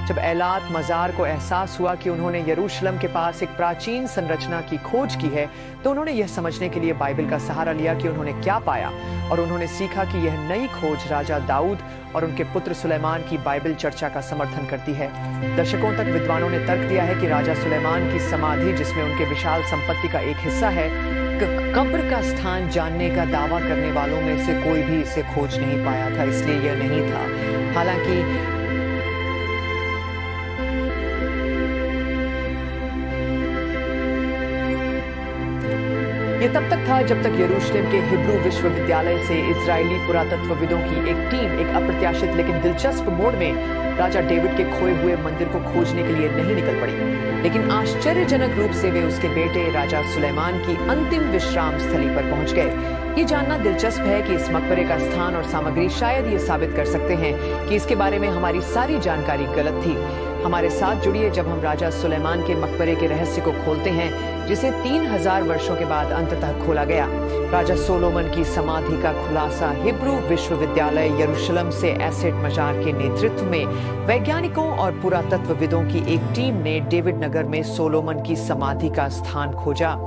जब एलात मज़ार को एहसास हुआ कि उन्होंने यरूशलेम के पास एक प्राचीन संरचना की खोज की है, तो उन्होंने यह समझने के लिए बाइबल का सहारा लिया कि उन्होंने क्या पाया, और उन्होंने सीखा कि यह नई खोज राजा दाऊद और उनके पुत्र सुलेमान की बाइबल चर्चा का समर्थन करती है। दशकों तक विद्वानों ने तर्क दिया है कि राजा सुलेमान की समाधि, जिसमें उनके विशाल संपत्ति का एक हिस्सा है, कब्र का स्थान जानने का दावा करने वालों में से कोई भी इसे खोज नहीं पाया था, इसलिए यह नहीं था। हालांकि ये तब तक था जब तक यरूशलेम के हिब्रू विश्वविद्यालय से इजरायली पुरातत्वविदों की एक टीम एक अप्रत्याशित लेकिन दिलचस्प मोड़ में राजा डेविड के खोए हुए मंदिर को खोजने के लिए नहीं निकल पड़ी। लेकिन आश्चर्यजनक रूप से वे उसके बेटे राजा सुलेमान की अंतिम विश्राम स्थली पर पहुंच गए। ये जानना दिलचस्प है कि इस मकबरे का स्थान और सामग्री शायद ये साबित कर सकते हैं कि इसके बारे में हमारी सारी जानकारी गलत थी। हमारे साथ जुड़िए जब हम राजा सुलेमान के मकबरे के रहस्य को खोलते हैं, जिसे 3000 वर्षों के बाद अंततः खोला गया। राजा सोलोमन की समाधि का खुलासा हिब्रू विश्वविद्यालय यरूशलेम से एसेट मजार के नेतृत्व में वैज्ञानिकों और पुरातत्वविदों की एक टीम ने डेविड नगर में सोलोमन की समाधि का स्थान खोजा।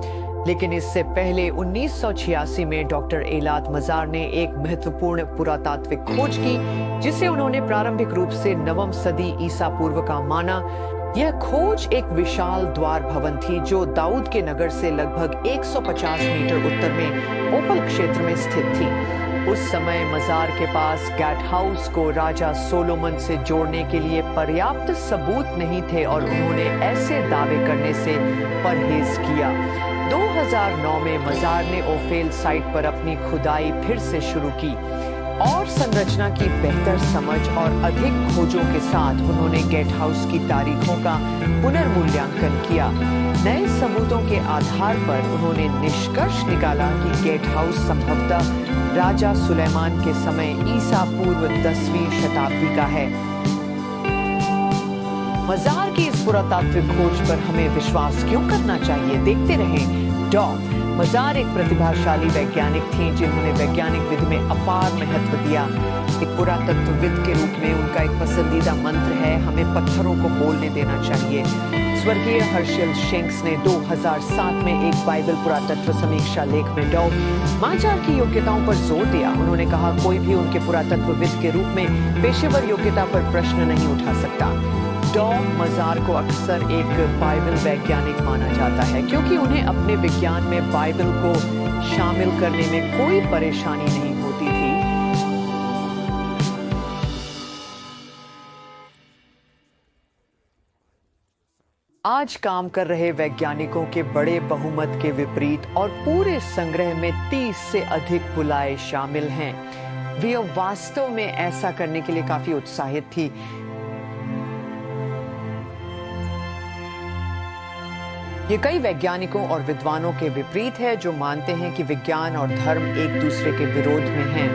लेकिन इससे पहले 1986 में डॉक्टर एलात मज़ार ने एक महत्वपूर्ण पुरातात्विक खोज की, जिसे उन्होंने प्रारंभिक रूप से 9वीं सदी ईसा पूर्व का माना। यह खोज एक विशाल द्वार भवन थी जो दाऊद के नगर से लगभग 150 मीटर उत्तर में ओपल क्षेत्र में स्थित थी। उस समय मज़ार के पास गैट हाउस को राजा सोलोमन से जोड़ने के लिए पर्याप्त सबूत नहीं थे और उन्होंने ऐसे दावे करने से परहेज किया। 2009 में मज़ार ने ओफेल साइट पर अपनी खुदाई फिर से शुरू की और संरचना की बेहतर समझ और अधिक खोजों के साथ उन्होंने गेट हाउस की तारीखों का पुनर्मूल्यांकन किया। नए सबूतों के आधार पर उन्होंने निष्कर्ष निकाला कि गेट हाउस संभवतः राजा सुलेमान के समय ईसा पूर्व 10वीं शताब्दी का है। मज़ार की इस पुरातात्विक खोज पर हमें विश्वास क्यों करना चाहिए? देखते रहें डॉग। मज़ार एक प्रतिभाशाली वैज्ञानिक थी जिन्होंने वैज्ञानिक विधि में अपार महत्व दिया। एक पुरातत्वविद के रूप में उनका एक पसंदीदा मंत्र है, हमें पत्थरों को बोलने देना चाहिए। स्वर्गीय हर्षल शेंक्स ने 2007 में एक बाइबल पुरातत्व समीक्षा लेख में डॉ मज़ार की योग्यताओं पर जोर दिया। उन्होंने कहा, कोई भी उनके पुरातत्वविद के रूप में पेशेवर योग्यता पर प्रश्न नहीं उठा सकता। डॉ मज़ार को अक्सर एक बाइबल वैज्ञानिक माना जाता है क्योंकि उन्हें अपने विज्ञान में बाइबल को शामिल करने में कोई परेशानी नहीं होती थी। आज काम कर रहे वैज्ञानिकों के बड़े बहुमत के विपरीत और पूरे संग्रह में 30 से अधिक पुलाएं शामिल हैं। वे वास्तव में ऐसा करने के लिए काफी उत्साहित थी। ये कई वैज्ञानिकों और विद्वानों के विपरीत है जो मानते हैं कि विज्ञान और धर्म एक दूसरे के विरोध में हैं।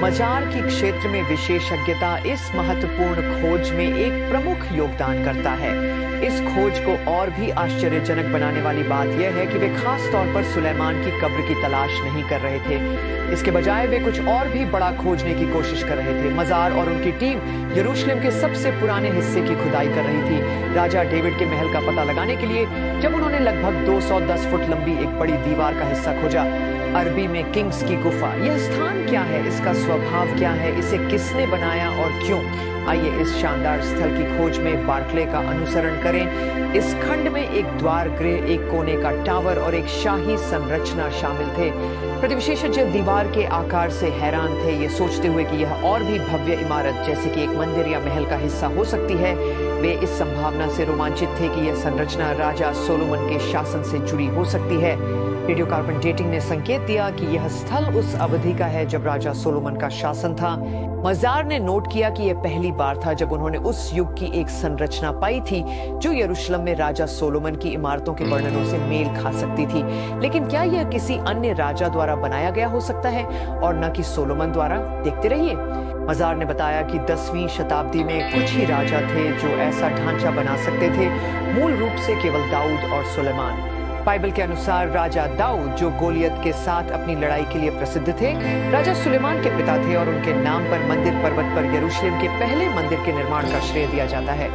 मज़ार की क्षेत्र में विशेषज्ञता इस महत्वपूर्ण खोज में एक प्रमुख योगदान करता है। इस खोज को और भी आश्चर्यजनक बनाने वाली बात यह है कि वे खास तौर पर सुलेमान की कब्र की तलाश नहीं कर रहे थे। इसके बजाय वे कुछ और भी बड़ा खोजने की कोशिश कर रहे थे। मज़ार और उनकी टीम यरूशलेम के सबसे पुराने हिस्से की खुदाई कर रही थी। राजा डेविड के महल का पता लगाने के लिए जब उन्होंने लगभग 210 फुट लंबी एक बड़ी दीवार का हिस्सा खोजा। अरबी में किंग्स की गुफा। यह स्थान क्या है, इसका स्वभाव क्या है, इसे किसने बनाया और क्यों? आइए इस शानदार स्थल की खोज में बार्कले का अनुसरण करें। इस खंड में एक द्वार गृह, एक कोने का टावर और एक शाही संरचना शामिल थे। प्रतिविशेषज्ञ दीवार के आकार से हैरान थे, ये सोचते हुए कि यह और भी भव्य इमारत जैसे कि एक मंदिर या महल का हिस्सा हो सकती है। वे इस संभावना से रोमांचित थे कि यह संरचना राजा सोलोमन के शासन से जुड़ी हो सकती है। रेडियोकार्बन डेटिंग ने संकेत दिया कि यह स्थल उस अवधि का है जब राजा सोलोमन का शासन था। मज़ार ने नोट किया कि यह पहली बार था जब उन्होंने उस युग की एक संरचना पाई थी जो यरूशलेम में राजा सोलोमन की इमारतों के वर्णनों से मेल खा सकती थी। लेकिन क्या यह किसी अन्य राजा द्वारा बनाया गया हो सकता है और न कि सोलोमन द्वारा? देखते रहिए। मज़ार ने बताया कि 10वीं शताब्दी में कुछ ही राजा थे जो ऐसा ढांचा बना सकते थे, मूल रूप से केवल दाऊद और सुलेमान। बाइबल के अनुसार राजा दाऊद, जो गोलियत के साथ अपनी लड़ाई के लिए प्रसिद्ध थे, राजा सुलेमान के पिता थे और उनके नाम पर मंदिर पर्वत पर यरूशलेम के पहले मंदिर के निर्माण का श्रेय दिया जाता है।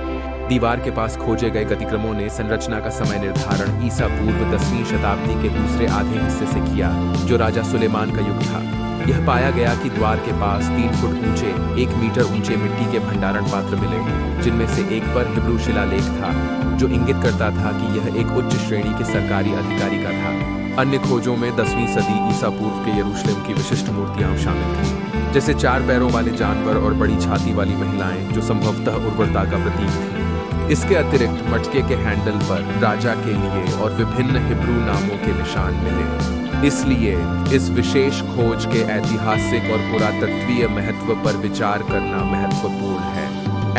दीवार के पास खोजे गए गतिक्रमों ने संरचना का समय निर्धारण ईसा पूर्व 10वीं शताब्दी के दूसरे आधे हिस्से से किया, जो राजा सुलेमान का युग था। यह पाया गया कि द्वार के पास 3 फुट ऊंचे, 1 मीटर ऊंचे मिट्टी के भंडारण पात्र मिले, जिनमें से एक पर हिब्रू शिलालेख था, जो इंगित करता था कि यह एक उच्च श्रेणी के सरकारी अधिकारी का था। अन्य खोजों में 10वीं सदी ईसा पूर्व के यरूशलेम की विशिष्ट मूर्तियां शामिल थीं, जैसे 4 पैरों वाले जानवर और बड़ी छाती वाली महिलाएं, जो संभवतः उर्वरता का प्रतीक थी। इसके अतिरिक्त मटके के हैंडल पर राजा के लिए और विभिन्न हिब्रू नामों के निशान मिले। इसलिए इस विशेष खोज के ऐतिहासिक और पुरातत्वीय महत्व पर विचार करना महत्वपूर्ण है।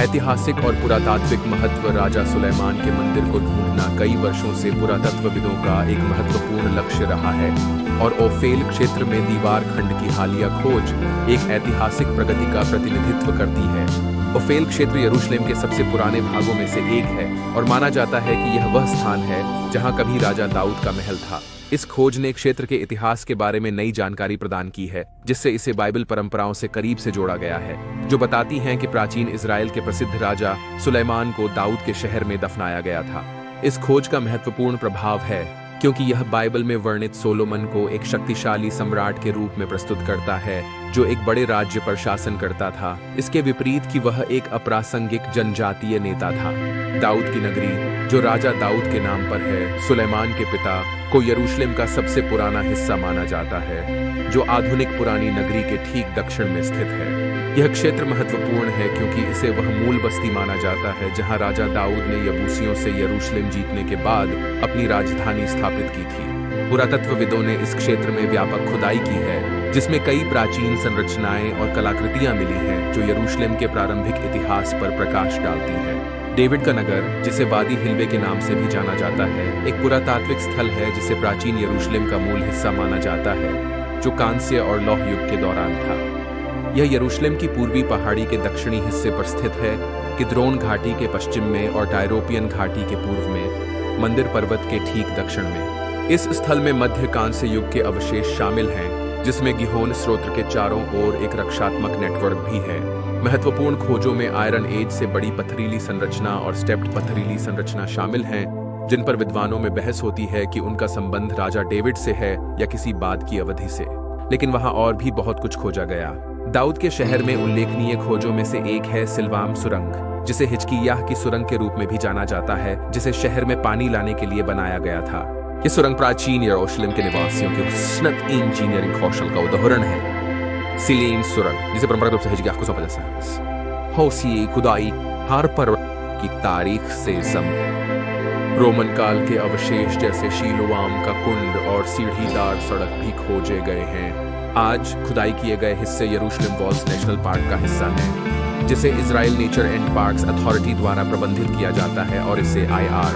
ऐतिहासिक और पुरातात्विक महत्व राजा सुलेमान के मंदिर को ढूंढना कई वर्षों से पुरातत्वविदों का एक महत्वपूर्ण लक्ष्य रहा है, और ओफेल क्षेत्र में दीवार खंड की हालिया खोज एक ऐतिहासिक प्रगति का प्रतिनिधित्व करती है। ओफेल क्षेत्र यरूशलेम के सबसे पुराने भागों में से एक है और माना जाता है कि यह वह स्थान है जहां कभी राजा दाऊद का महल था। इस खोज ने क्षेत्र के इतिहास के बारे में नई जानकारी प्रदान की है, जिससे इसे बाइबल परंपराओं से करीब से जोड़ा गया है, जो बताती हैं कि प्राचीन इजराइल के प्रसिद्ध राजा सुलेमान को दाऊद के शहर में दफनाया गया था। इस खोज का महत्वपूर्ण प्रभाव है क्योंकि यह बाइबल में वर्णित सोलोमन को एक शक्तिशाली सम्राट के रूप में प्रस्तुत करता है, जो एक बड़े राज्य पर शासन करता था, इसके विपरीत कि वह एक अप्रासंगिक जनजातीय नेता था। दाऊद की नगरी, जो राजा दाऊद के नाम पर है, सुलेमान के पिता, को यरूशलेम का सबसे पुराना हिस्सा माना जाता है, जो आधुनिक पुरानी नगरी के ठीक दक्षिण में स्थित है। यह क्षेत्र महत्वपूर्ण है क्योंकि इसे वह मूल बस्ती माना जाता है जहां राजा दाऊद ने यबूसियों से यरूशलेम जीतने के बाद अपनी राजधानी स्थापित की थी। पुरातत्वविदों ने इस क्षेत्र में व्यापक खुदाई की है, जिसमें कई प्राचीन संरचनाएं और कलाकृतियां मिली हैं, जो यरूशलेम के प्रारंभिक इतिहास पर प्रकाश डालती हैं। डेविड का नगर, जिसे वादी हिल्वे के नाम से भी जाना जाता है, एक पुरातात्विक स्थल है जिसे प्राचीन यरूशलेम का मूल हिस्सा माना जाता है, जो कांस्य और लौह युग के दौरान था। यह यरूशलेम की पूर्वी पहाड़ी के दक्षिणी हिस्से पर स्थित है, किद्रोन घाटी के पश्चिम में और टायरोपियन घाटी के पूर्व में, मंदिर पर्वत के ठीक दक्षिण में। इस स्थल में मध्य कांस्य युग के अवशेष शामिल हैं, जिसमें गिहोन स्रोत के चारों ओर एक रक्षात्मक नेटवर्क भी है। महत्वपूर्ण खोजों में आयरन एज से बड़ी पथरीली संरचना और स्टेप्ड पथरीली संरचना शामिल हैं, जिन पर विद्वानों में बहस होती है कि उनका संबंध राजा डेविड से है या किसी बाद की अवधि से। लेकिन वहां और भी बहुत कुछ खोजा गया। दाऊद के शहर में उल्लेखनीय खोजों में से एक है सिल्वाम सुरंग, जिसे हिजकिय्याह की सुरंग के रूप में भी जाना जाता है, जिसे शहर में पानी लाने के लिए बनाया गया था। यह सुरंग प्राचीन यरूशलेम के निवासियों के उन्नत इंजीनियरिंग कौशल का उदाहरण है। सिलीम सुरंग, जिसे परंपरागत रूप से हिजकिय्याह को सौंपा जाता है, हौसी खुदाई हर पर्वत की तारीख से रोमन काल के अवशेष जैसे शीलोआम का कुंड और सीढ़ीदार सड़क भी खोजे गए हैं। आज खुदाई किए गए हिस्से यरूशलेम वॉल्स नेशनल पार्क का हिस्सा है, जिसे Israel nature and parks authority द्वारा प्रबंधित किया जाता है और इसे IR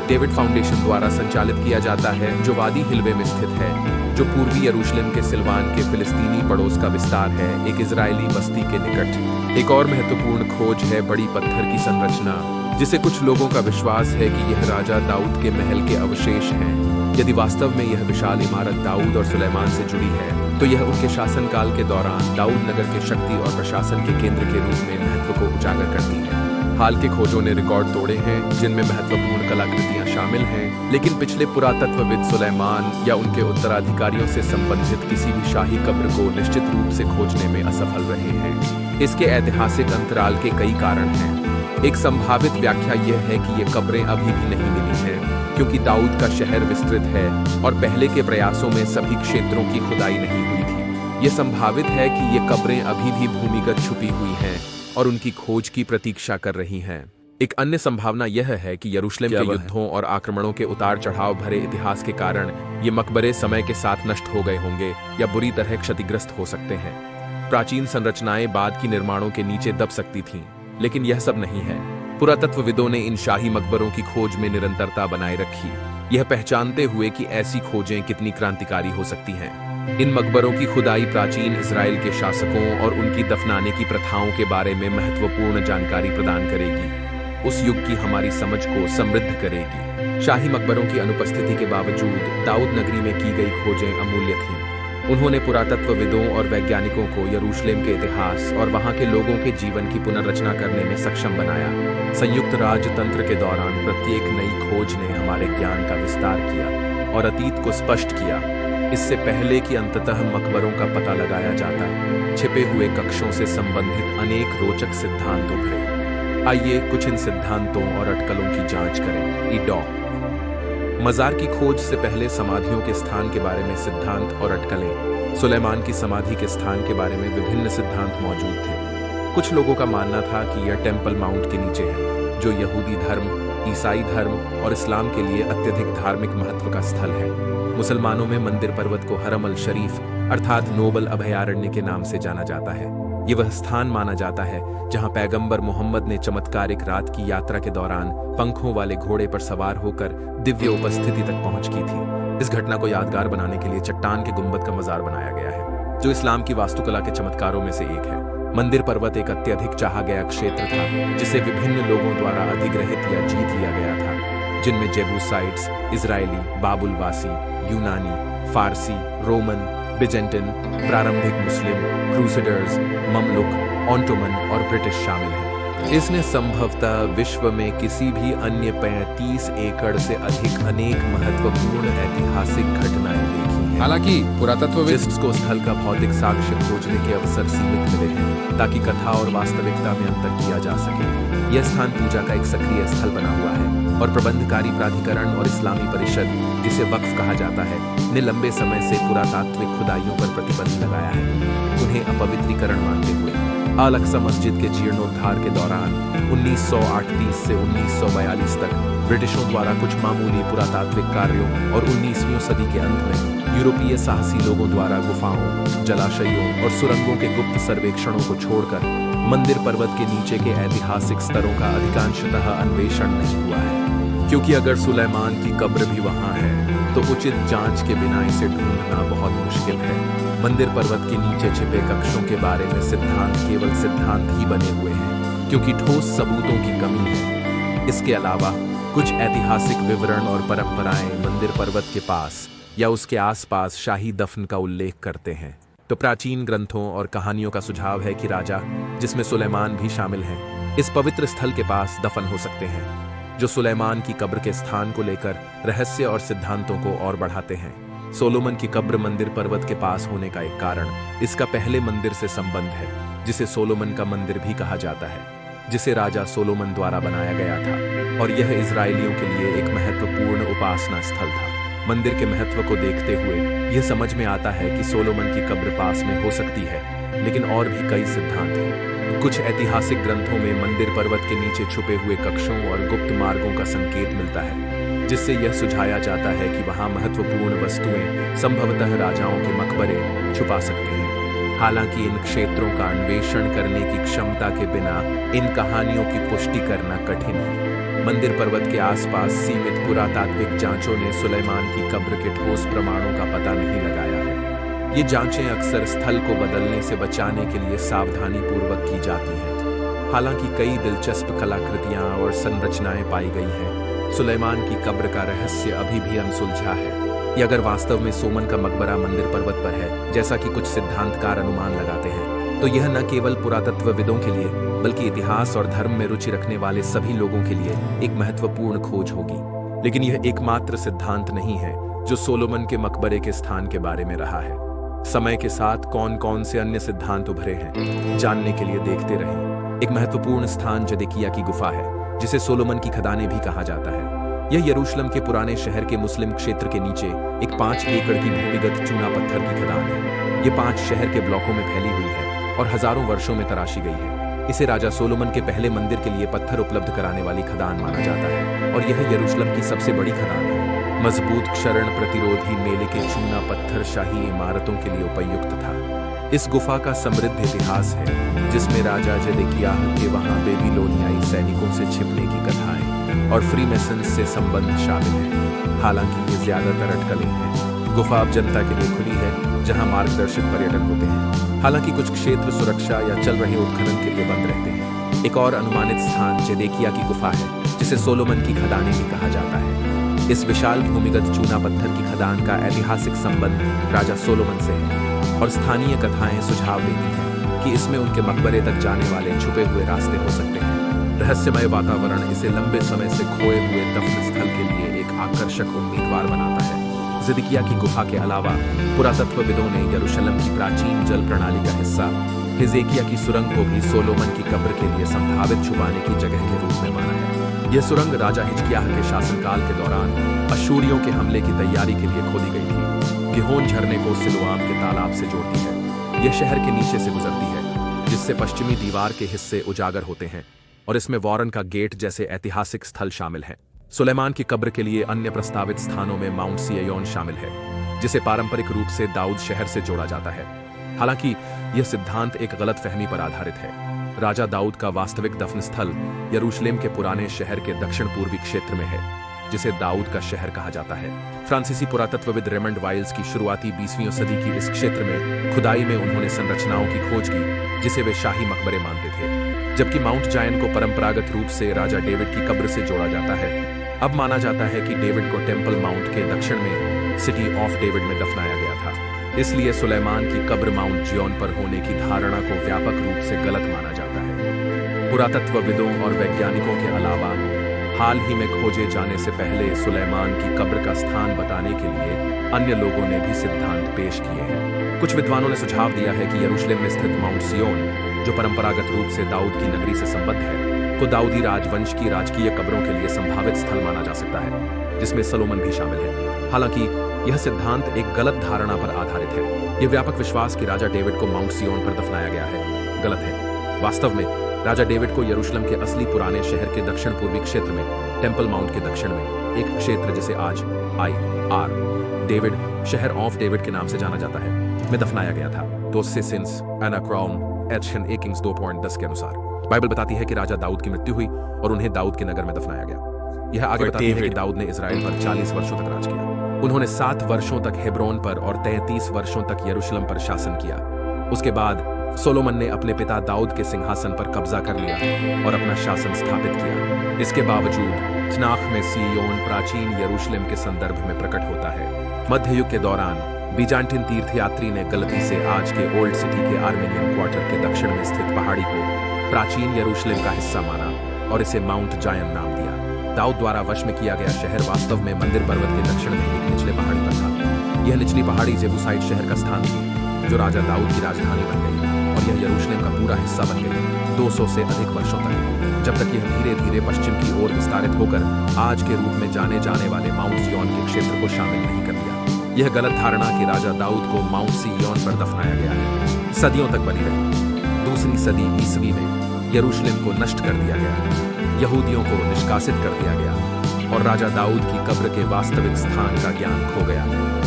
डेविड फाउंडेशन द्वारा संचालित किया जाता है, जो वादी हिल्वे में स्थित है, जो पूर्वी यरूशलेम के सिल्वान के फिलिस्तीनी पड़ोस का विस्तार है, एक इजरायली बस्ती के निकट। एक और महत्वपूर्ण खोज है बड़ी पत्थर की संरचना, जिसे कुछ लोगों का विश्वास है कि यह राजा दाऊद के महल के अवशेष हैं। यदि वास्तव में यह विशाल इमारत दाऊद और सुलेमान से जुड़ी है, तो यह उनके शासनकाल के दौरान दाऊद नगर के शक्ति और प्रशासन के केंद्र के रूप में महत्व को उजागर करती है। हाल के खोजों ने रिकॉर्ड तोड़े हैं, जिनमें महत्वपूर्ण कलाकृतियां शामिल हैं, लेकिन पिछले पुरातत्वविद सुलेमान या उनके उत्तराधिकारियों से संबंधित किसी भी शाही कब्र को निश्चित रूप से खोजने में असफल रहे हैं। इसके ऐतिहासिक अंतराल के कई कारण हैं। एक संभावित व्याख्या यह है कि ये कब्रें अभी भी नहीं मिली हैं, क्योंकि दाऊद का शहर विस्तृत है और पहले के प्रयासों में सभी क्षेत्रों की खुदाई नहीं हुई थी। यह संभावित है कि ये कब्रें अभी भी भूमिगत छुपी हुई हैं और उनकी खोज की प्रतीक्षा कर रही हैं। एक अन्य संभावना यह है कि यरूशलेम के युद्धों और आक्रमणों के उतार चढ़ाव भरे इतिहास के कारण ये मकबरे समय के साथ नष्ट हो गए होंगे या बुरी तरह क्षतिग्रस्त हो सकते हैं। प्राचीन संरचनाएं बाद की निर्माणों के नीचे दब सकती थीं, लेकिन यह सब नहीं है। पुरातत्वविदों ने इन शाही मकबरों की खोज में निरंतरता बनाए रखी, यह पहचानते हुए कि ऐसी खोजें कितनी क्रांतिकारी हो सकती हैं। इन मकबरों की खुदाई प्राचीन इजराइल के शासकों और उनकी दफनाने की प्रथाओं के बारे में महत्वपूर्ण जानकारी प्रदान करेगी, उस युग की हमारी समझ को समृद्ध करेगी। शाही मकबरों की अनुपस्थिति के बावजूद दाऊद नगरी में की गई खोजें अमूल्य थीं। उन्होंने पुरातत्वविदों और वैज्ञानिकों को यरूशलेम के इतिहास और वहां के लोगों के जीवन की पुनर्रचना करने में सक्षम बनाया। संयुक्त राजतंत्र के दौरान प्रत्येक नई खोज ने हमारे ज्ञान का विस्तार किया और अतीत को स्पष्ट किया। इससे पहले कि अंततः मकबरों का पता लगाया जाता, छिपे हुए कक्षों से संबंधित अनेक रोचक सिद्धांत उभरे। आइए कुछ इन सिद्धांतों और अटकलों की जांच करें। ईडॉ मजार की खोज से पहले समाधियों के स्थान के बारे में सिद्धांत और अटकलें। सुलेमान की समाधि के स्थान के बारे में विभिन्न सिद्धांत मौजूद थे। कुछ लोगों का मानना था कि यह टेम्पल माउंट के नीचे है, जो यहूदी धर्म, ईसाई धर्म और इस्लाम के लिए अत्यधिक धार्मिक महत्व का स्थल है। मुसलमानों में मंदिर पर्वत को हरम अल शरीफ अर्थात नोबल अभयारण्य के नाम से जाना जाता है। ये वह स्थान माना जाता है जहां पैगंबर मोहम्मद ने चमत्कारिक रात की यात्रा के दौरान पंखों वाले घोड़े पर सवार होकर दिव्य उपस्थिति तक पहुंच की थी। इस घटना को यादगार बनाने के लिए चट्टान के गुंबद का मजार बनाया गया है, जो इस्लाम की वास्तुकला के चमत्कारों में से एक है। मंदिर पर्वत एक अत्यधिक चाहा गया क्षेत्र था, जिसे विभिन्न लोगों द्वारा अधिग्रहित या जीत लिया गया था, जिनमें जेबूसाइट्स, इजरायली, बाबुलवासी, यूनानी, फारसी, रोमन, बिजेंटिन, प्रारंभिक मुस्लिम, क्रूसेडर्स, ममलुक, ऑटोमन और ब्रिटिश शामिल हैं। इसने संभवतः विश्व में किसी भी अन्य 35 एकड़ से अधिक अनेक महत्वपूर्ण ऐतिहासिक घटनाएं देखी हैं। हालांकि पुरातत्वविद को स्थल का भौतिक साक्ष्य खोजने के अवसर सीमित मिले हैं, ताकि कथा और वास्तविकता में अंतर किया जा सके। यह स्थान पूजा का एक सक्रिय स्थल बना हुआ है और प्रबंधकारी प्राधिकरण और इस्लामी परिषद, जिसे वक्फ कहा जाता है, ने लंबे समय से पुरातात्विक खुदाइयों पर प्रतिबंध लगाया है, उन्हें अपवित्रीकरण मानते हुए। अल अक्सा मस्जिद के जीर्णोद्धार के दौरान 1938 से 1942 तक ब्रिटिशों द्वारा कुछ मामूली पुरातात्विक कार्यों और 19वीं सदी के अंत में यूरोपीय साहसी लोगों द्वारा गुफाओं, जलाशयों और सुरंगों के गुप्त सर्वेक्षणों को छोड़कर मंदिर पर्वत के नीचे के ऐतिहासिक स्तरों का अधिकांशतः अन्वेषण नहीं हुआ है। क्योंकि अगर सुलेमान की कब्र भी वहां है, तो उचित जांच के बिना इसे ढूंढना बहुत मुश्किल है। मंदिर पर्वत के नीचे छिपे कक्षों के बारे में सिद्धांत केवल सिद्धांत ही बने हुए हैं, क्योंकि ठोस सबूतों की कमी है। इसके अलावा कुछ ऐतिहासिक विवरण और परंपराएं मंदिर पर्वत के पास या उसके आसपास शाही दफन का उल्लेख करते हैं। तो प्राचीन ग्रंथों और कहानियों का सुझाव है कि राजा, जिसमें सुलेमान भी शामिल हैं, इस पवित्र स्थल के पास दफन हो सकते हैं, जो सुलेमान की कब्र के स्थान को लेकर रहस्य और सिद्धांतों को और बढ़ाते हैं। सोलोमन की कब्र मंदिर पर्वत के पास होने का एक कारण इसका पहले मंदिर से संबंध है, जिसे सोलोमन का मंदिर भी कहा जाता है, जिसे राजा सोलोमन द्वारा बनाया गया था, और यह इजरायलियों के लिए एक महत्वपूर्ण उपासना स्थल था। मंदिर के महत्व को देखते हुए यह समझ में आता है कि सोलोमन की कब्र पास में हो सकती है, लेकिन और भी कई सिद्धांत हैं। कुछ ऐतिहासिक ग्रंथों में मंदिर पर्वत के नीचे छुपे हुए कक्षों और गुप्त मार्गों का संकेत मिलता है, जिससे यह सुझाया जाता है कि वहां महत्वपूर्ण वस्तुएं, संभवतः राजाओं के मकबरे, छुपा सकते हैं। हालांकि इन क्षेत्रों का अन्वेषण करने की क्षमता के बिना इन कहानियों की पुष्टि करना कठिन है। मंदिर पर्वत के आसपास सीमित पुरातात्विक जांचों ने सुलेमान की कब्र के ठोस प्रमाणों का पता नहीं लगाया है। ये जांचें अक्सर स्थल को बदलने से बचाने के लिए सावधानी पूर्वक की जाती हैं। हालांकि कई दिलचस्प कलाकृतियां और संरचनाएं पाई गई हैं, सुलेमान की कब्र का रहस्य अभी भी अनसुलझा है। ये अगर वास्तव में सोमन का मकबरा मंदिर पर्वत पर है, जैसा कि कुछ सिद्धांतकार अनुमान लगाते हैं, तो यह न केवल पुरातत्वविदों के लिए, बल्कि इतिहास और धर्म में रुचि रखने वाले सभी लोगों के लिए एक महत्वपूर्ण खोज होगी। लेकिन यह एकमात्र सिद्धांत नहीं है जो सोलोमन के मकबरे के स्थान के बारे में रहा है। समय के साथ कौन कौन से अन्य सिद्धांत उभरे हैं, जानने के लिए देखते रहें। एक महत्वपूर्ण स्थान जदेकिया की गुफा है, जिसे सोलोमन की खदानें भी कहा जाता है। यह यरूशलेम के पुराने शहर के मुस्लिम क्षेत्र के नीचे एक 5 एकड़ की भूमिगत चूना पत्थर की खदान है। ये 5 शहर के ब्लॉकों में फैली हुई है और हजारों वर्षों में तराशी गई है। इसे राजा सोलोमन के पहले मंदिर के लिए पत्थर उपलब्ध कराने वाली खदान माना जाता है, और यह यरूशलेम की सबसे बड़ी खदान है। मजबूत क्षरण प्रतिरोधी मेले के चूना पत्थर शाही इमारतों के लिए उपयुक्त था। इस गुफा का समृद्ध इतिहास है, जिसमें राजा जदेकियाह के वहां बेबीलोनियाई सैनिकों से छिपने की कथाएं और फ्रीमेसन्स से संबंध शामिल हैं। हालांकि ये ज्यादातर अटकलें हैं। गुफा अब जनता के लिए खुली है, जहां मार्गदर्शित पर्यटन होते हैं। हालांकि कुछ क्षेत्र सुरक्षा या चल रहे उत्खनन के लिए बंद रहते हैं। एक और अनुमानित स्थान जदेकिया की गुफा है, जिसे सोलोमन की खदानें भी कहा जाता है। इस विशाल भूमिगत चूना पत्थर की खदान का ऐतिहासिक संबंध राजा सोलोमन से है और स्थानीय कथाएं सुझाव देती हैं कि इसमें उनके मकबरे तक जाने वाले छुपे हुए रास्ते हो सकते हैं। रहस्यमय वातावरण इसे लंबे समय से खोए हुए दफन स्थल के लिए एक आकर्षक उम्मीदवार बनाता है। ज़िदकिया की गुफा के अलावा पुरातत्वविदों ने यरूशलेम की प्राचीन जल प्रणाली का हिस्सा हिजेकिया की सुरंग को भी सोलोमन की कब्र के लिए संभावित छुपाने की जगह के रूप में माना है। यह सुरंग राजा हिजकिय्याह के शासनकाल के दौरान अशूरियों के हमले की तैयारी के लिए खोदी गई थी। गिहोन झरने को सिलोआम के तालाब से जोड़ती है। यह शहर के नीचे से गुजरती है, जिससे पश्चिमी दीवार के हिस्से उजागर होते हैं और इसमें वॉरन का गेट जैसे ऐतिहासिक स्थल शामिल हैं। सुलेमान की कब्र के लिए अन्य प्रस्तावित स्थानों में माउंट सिय्योन शामिल है, जिसे पारंपरिक रूप से दाऊद शहर से जोड़ा जाता है। हालांकि यह सिद्धांत एक गलतफहमी पर आधारित है। राजा दाऊद का वास्तविक दफन स्थल यरूशलेम के पुराने शहर के दक्षिण पूर्वी क्षेत्र में है, जिसे दाऊद का शहर कहा जाता है। फ्रांसीसी पुरातत्वविद रेमंड वाइल्स की शुरुआती 20वीं सदी की इस क्षेत्र में खुदाई में उन्होंने संरचनाओं की खोज की, जिसे वे शाही मकबरे मानते थे। जबकि माउंट जायन को परंपरागत रूप से राजा डेविड की कब्र से जोड़ा जाता है, अब माना जाता है कि डेविड को टेम्पल माउंट के दक्षिण में सिटी ऑफ डेविड में दफनाया गया था। इसलिए सुलेमान की कब्र माउंट जियोन पर होने की धारणा को व्यापक रूप से गलत माना जाता है। पुरातत्वविदों और वैज्ञानिकों के अलावा हाल ही में खोजे जाने से पहले सुलेमान की कब्र का स्थान बताने के लिए अन्य लोगों ने भी सिद्धांत पेश किए हैं। कुछ विद्वानों ने सुझाव दिया है कि यरूशलेम में स्थित माउंट सियोन, जो परंपरागत रूप से दाऊद की नगरी से संबद्ध है, को दाऊदी राजवंश की राजकीय कब्रों के लिए संभावित स्थल माना जा सकता है, जिसमें सोलोमन भी शामिल है। हालांकि यह सिद्धांत एक गलत धारणा पर आधारित है। यह व्यापक विश्वास कि राजा डेविड को माउंट सियोन पर दफनाया गया है गलत है। वास्तव में राजा डेविड को यरूशलेम के असली पुराने शहर के दक्षिण पूर्वी क्षेत्र में टेम्पल माउंट के दक्षिण में एक क्षेत्र जिसे आज डेविड शहर ऑफ डेविड के नाम से जाना जाता है में दफनाया गया था। तो सिसिन्स एनाक्राउन एचन एकिंग्स 2.10 के अनुसार बाइबल बताती है कि राजा दाऊद की मृत्यु हुई और उन्हें दाऊद के नगर में दफनाया गया। यह आगे बताती है कि दाऊद ने इजराइल पर 40 वर्षों तक राज किया। उन्होंने 7 वर्षों तक हेब्रोन पर और 33 वर्षों तक यरूशलेम पर शासन किया। उसके बाद सोलोमन ने अपने पिता दाऊद के सिंहासन पर कब्जा कर लिया और अपना शासन स्थापित किया। इसके बावजूद तनाख में सिय्योन प्राचीन यरूशलेम के संदर्भ में प्रकट होता है। मध्य युग के दौरान बीजांटिन तीर्थयात्री ने गलती से आज के ओल्ड सिटी के आर्मेनियन क्वार्टर के दक्षिण में स्थित पहाड़ी को प्राचीन यरूशलेम का हिस्सा माना और इसे माउंट जायन नाम दिया। दाऊद द्वारा वश में किया गया शहर वास्तव में मंदिर पर्वत के दक्षिण में एक निचले पहाड़ी पर था। यह निचली पहाड़ी जेबूसाइट शहर का स्थान थी, जो राजा दाऊद की राजधानी बन गई और यह यरूशलेम का पूरा हिस्सा बन गई 200 से अधिक वर्षों तक, जब तक यह धीरे धीरे पश्चिम की ओर विस्तारित होकर आज के रूप में जाने जाने वाले माउंट सिय्योन के क्षेत्र को शामिल नहीं कर लिया। यह गलत धारणा कि राजा दाऊद को माउंट सिय्योन पर दफनाया गया है सदियों तक बनी रही। 2री सदी ईसवी में यरूशलेम को नष्ट कर दिया गया, यहूदियों को निष्कासित कर दिया गया और राजा दाऊद की कब्र के वास्तविक स्थान का ज्ञान खो गया।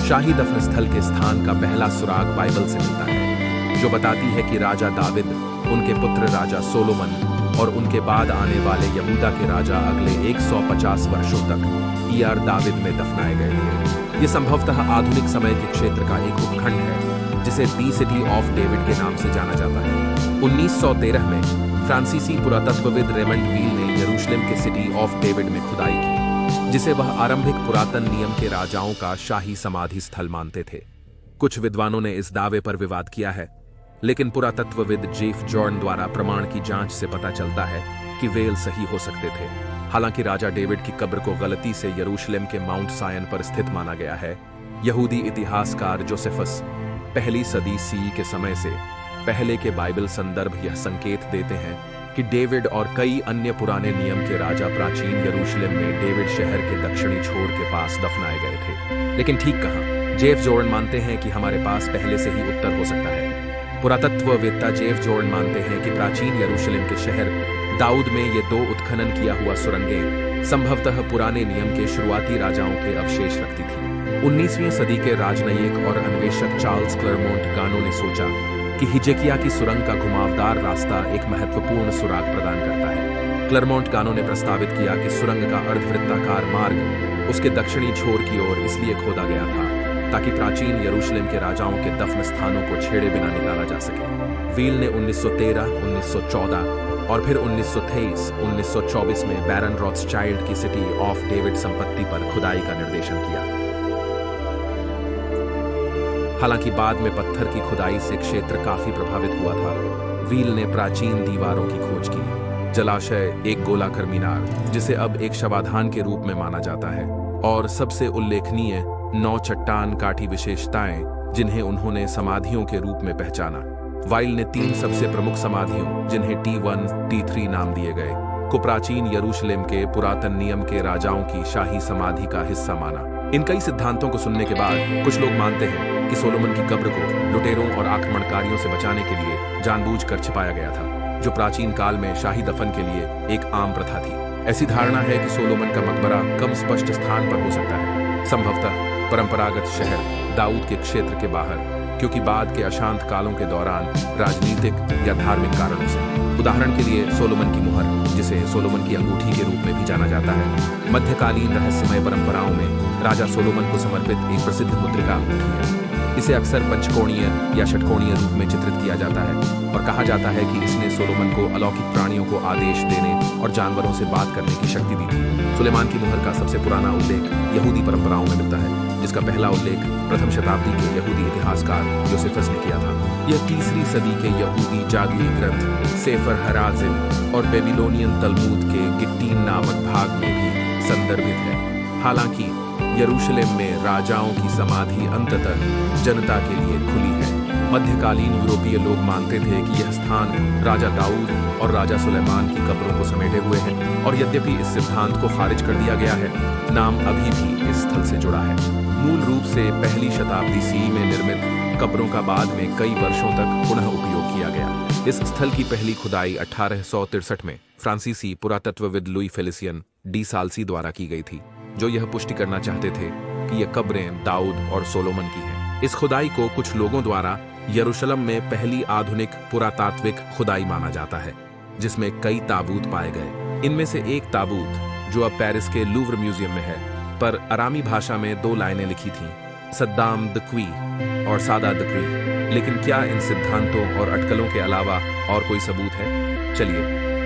शाही दफन स्थल के स्थान का पहला सुराग बाइबल से मिलता है, जो बताती है कि राजा दाविद, उनके पुत्र राजा सोलोमन और उनके बाद आने वाले यहूदा के राजा अगले 150 वर्षों तक ईआर दाविद में दफनाए गए थे। यह संभवतः आधुनिक समय के क्षेत्र का एक उपखंड है, जिसे दी सिटी ऑफ डेविड के नाम से जाना जाता है। 1913 में फ्रांसीसी पुरातत्वविद रेमंड व्हील ने यरूशलेम के सिटी ऑफ डेविड में खुदाई की, जिसे वह आरंभिक पुरातन नियम के राजाओं का शाही समाधि स्थल मानते थे। कुछ विद्वानों ने इस दावे पर विवाद किया है, लेकिन पुरातत्वविद जेफ जॉर्न द्वारा प्रमाण की जांच से पता चलता है कि वेल सही हो सकते थे। हालांकि राजा डेविड की कब्र को गलती से यरूशलेम के माउंट सायन पर स्थित माना गया है। यहूदी इतिहासकार जोसेफस 1ली सदी सी के समय से पहले के बाइबल संदर्भ यह संकेत देते हैं कि डेविड और कई अन्य पुराने नियम के राजा प्राचीन यरूशलेम में डेविड शहर के दक्षिणी छोर के पास दफनाए गए थे। लेकिन ठीक कहां? जेफ जॉर्न मानते हैं कि हमारे पास पहले से ही उत्तर हो सकता है। पुरातत्ववेत्ता जेफ जॉर्न मानते हैं कि प्राचीन यरूशलेम के शहर दाऊद में ये 2 उत्खनन किया हुआ सुरंगें संभवतः पुराने नियम के शुरुआती राजाओं के अवशेष रखती थी। 19वीं सदी के राजनयिक और अन्वेषक चार्ल्स क्लरमोंट गानो ने सोचा कि हिजकिय्याह की सुरंग का घुमावदार रास्ता एक महत्वपूर्ण सुराग प्रदान करता है। क्लरमोंट गानो ने प्रस्तावित किया कि सुरंग का अर्धवृत्ताकार मार्ग उसके दक्षिणी छोर की ओर इसलिए खोदा गया था ताकि प्राचीन यरूशलेम के राजाओं के दफन स्थानों को छेड़े बिना निकाला जा सके। व्हील ने 1913, 1914 और फिर 1923-1924 में बैरन रॉथस्चाइल्ड की सिटी ऑफ डेविड संपत्ति पर खुदाई का निर्देशन किया। हालांकि बाद में पत्थर की खुदाई से क्षेत्र काफी प्रभावित हुआ था। व्हील ने प्राचीन दीवारों की खोज की, जलाशय, एक गोलाकार मीनार जिसे अब एक शवाधान के रूप में माना जाता है, और सबसे उल्लेखनीय 9 चट्टान काठी विशेषताएं जिन्हें उन्होंने समाधियों के रूप में पहचाना। वाइल ने 3 सबसे प्रमुख समाधियों, जिन्हें T1, T3 नाम दिए गए, को प्राचीन यरूशलेम के पुरातन नियम के राजाओं की शाही समाधि का हिस्सा माना। इन कई सिद्धांतों को सुनने के बाद कुछ लोग मानते हैं कि सोलोमन की कब्र को लुटेरों और आक्रमणकारियों से बचाने के लिए जानबूझकर छिपाया गया था, जो प्राचीन काल में शाही दफन के लिए एक आम प्रथा थी। ऐसी धारणा है कि सोलोमन का मकबरा कम स्पष्ट स्थान पर हो सकता है, संभवतः परंपरागत शहर दाऊद के क्षेत्र के बाहर, क्योंकि बाद के अशांत कालों के दौरान राजनीतिक या धार्मिक कारणों से। उदाहरण के लिए सोलोमन की मुहर, जिसे सोलोमन की अंगूठी के रूप में भी जाना जाता है, मध्यकालीन रहस्यमय परंपराओं में राजा सोलोमन को समर्पित एक प्रसिद्ध मुद्रिका अंगूठी है। इसे अक्सर पंचकोणीय या षटकोणीय रूप में चित्रित किया जाता है और कहा जाता है कि इसने सोलोमन को अलौकिक प्राणियों को आदेश देने और जानवरों से बात करने की शक्ति दी थी। सुलेमान की मुहर का सबसे पुराना उल्लेख यहूदी परंपराओं में मिलता है, जिसका पहला उल्लेख प्रथम शताब्दी के यहूदी इतिहासकार योसेफस ने किया था। यह 3री सदी के यहूदी जादुई ग्रंथ सेफर हराजिम और बेबीलोनियन तलमूद के गिट्टीन नामक भाग में भी संदर्भित है। हालांकि यरूशलेम में राजाओं की समाधि अंततः जनता के लिए खुली है। मध्यकालीन यूरोपीय लोग मानते थे कि यह स्थान राजा दाऊद और राजा सुलेमान की कब्रों को समेटे हुए है, और यद्यपि इस सिद्धांत को खारिज कर दिया गया है, नाम अभी भी इस स्थल से जुड़ा है। मूल रूप से 1ली शताब्दी सी में निर्मित कब्रों का बाद में कई वर्षों तक पुनः उपयोग किया गया। इस स्थल की पहली खुदाई 1863 में फ्रांसीसी पुरातत्वविद लुई फेलिसियन डी साल्सी द्वारा की गई थी, जो यह पुष्टि करना चाहते थे कि यह कब्रें दाऊद और सोलोमन की हैं। इस खुदाई को कुछ लोगों द्वारा यरूशलेम में पहली आधुनिक पुरातात्विक खुदाई माना जाता है, जिसमें कई ताबूत पाए गए। इनमें से एक ताबूत, जो अब पेरिस के लूव्र म्यूजियम में है, पर अरामी भाषा में 2 लाइनें लिखी थीं, सद्दाम द क्वी और सादा द क्वी। लेकिन क्या इन सिद्धांतों और अटकलों के अलावा और कोई सबूत है? चलिए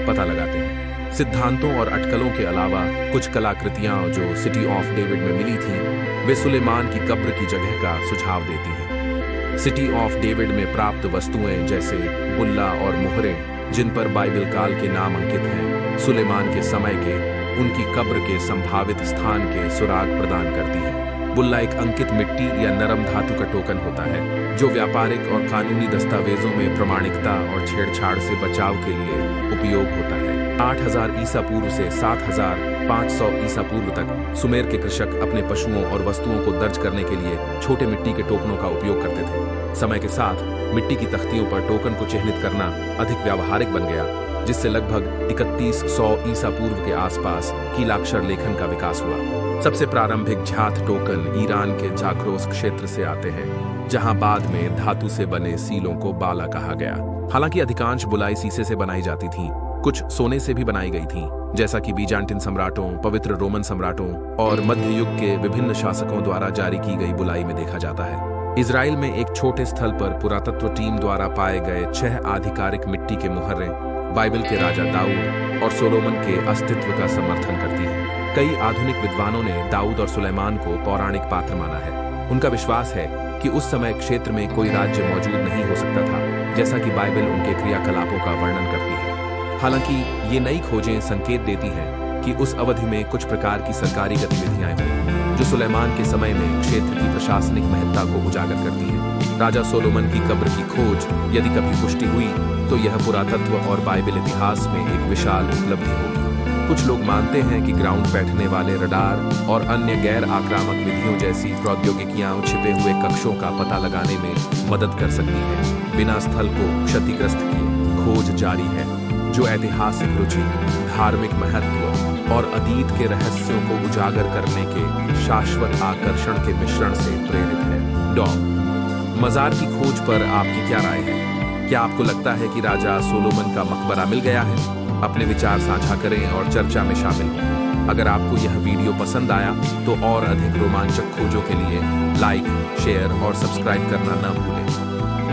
पता लगाते हैं। सिद्धांतों और अटकलों के अलावा कुछ कलाकृतियां जो सिटी ऑफ डेविड में मिली थीं, वे सुलेमान की कब्र की जगह का सुझाव देती हैं। सिटी ऑफ डेविड में प्राप्त वस्तुएं जैसे बुल्ला और मुहरें, जिन पर बाइबल काल के नाम अंकित हैं, सुलेमान के समय के उनकी कब्र के संभावित स्थान के सुराग प्रदान करती हैं। बुल्ला एक अंकित मिट्टी या नरम धातु का टोकन होता है, जो व्यापारिक और कानूनी दस्तावेजों में प्रमाणिकता और छेड़छाड़ से बचाव के लिए उपयोग होता है। 8000 ईसा पूर्व से 7500 ईसा पूर्व तक सुमेर के कृषक अपने पशुओं और वस्तुओं को दर्ज करने के लिए छोटे मिट्टी के टोकनों का उपयोग करते थे। समय के साथ मिट्टी की तख्तियों पर टोकन को चिह्नित करना अधिक व्यावहारिक बन गया, जिससे लगभग 3100 ईसा पूर्व के आसपास कीलाक्षर लेखन का विकास हुआ। सबसे प्रारंभिक झात टोकन ईरान के जाक्रोस क्षेत्र से आते हैं, जहां बाद में धातु से बने सीलों को बाला कहा गया। हालांकि अधिकांश बुलाई शीशे से बनाई जाती थी, कुछ सोने से भी बनाई गई थी, जैसा कि बीजांटिन सम्राटों, पवित्र रोमन सम्राटों और मध्य युग के विभिन्न शासकों द्वारा जारी की गई बुलाई में देखा जाता है। इजराइल में एक छोटे स्थल पर पुरातत्व टीम द्वारा पाए गए 6 आधिकारिक मिट्टी के मुहर्रे बाइबल के राजा दाऊद और सोलोमन के अस्तित्व का समर्थन करती हैं। कई आधुनिक विद्वानों ने दाऊद और सुलेमान को पौराणिक पात्र माना है। उनका विश्वास है कि उस समय क्षेत्र में कोई राज्य मौजूद नहीं हो सकता था, जैसा कि बाइबल उनके क्रियाकलापों का वर्णन करती है। हालांकि ये नई खोजें संकेत देती हैं कि उस अवधि में कुछ प्रकार की सरकारी गतिविधियां हुई, जो सुलेमान के समय में क्षेत्र की प्रशासनिक महत्ता को उजागर करती हैं। राजा सोलोमन की कब्र की खोज यदि कभी पुष्टि हुई, तो यह पुरातत्व और बाइबल इतिहास में एक विशाल उपलब्धि होगी। कुछ लोग मानते हैं कि ग्राउंड बैठने वाले रडार और अन्य गैर आक्रामक विधियों जैसी प्रौद्योगिकियां छिपे हुए कक्षों का पता लगाने में मदद कर सकती हैं। बिना स्थल को क्षतिग्रस्त किए खोज जारी है, जो ऐतिहासिक रुचि, धार्मिक महत्व और अतीत के रहस्यों को उजागर करने के शाश्वत आकर्षण के मिश्रण से प्रेरित है। डॉ. मजार की खोज पर आपकी क्या राय है? क्या आपको लगता है कि राजा सोलोमन का मकबरा मिल गया है? अपने विचार साझा करें और चर्चा में शामिल हों। अगर आपको यह वीडियो पसंद आया तो और अधिक रोमांचक खोजों के लिए लाइक, शेयर और सब्सक्राइब करना न भूलें।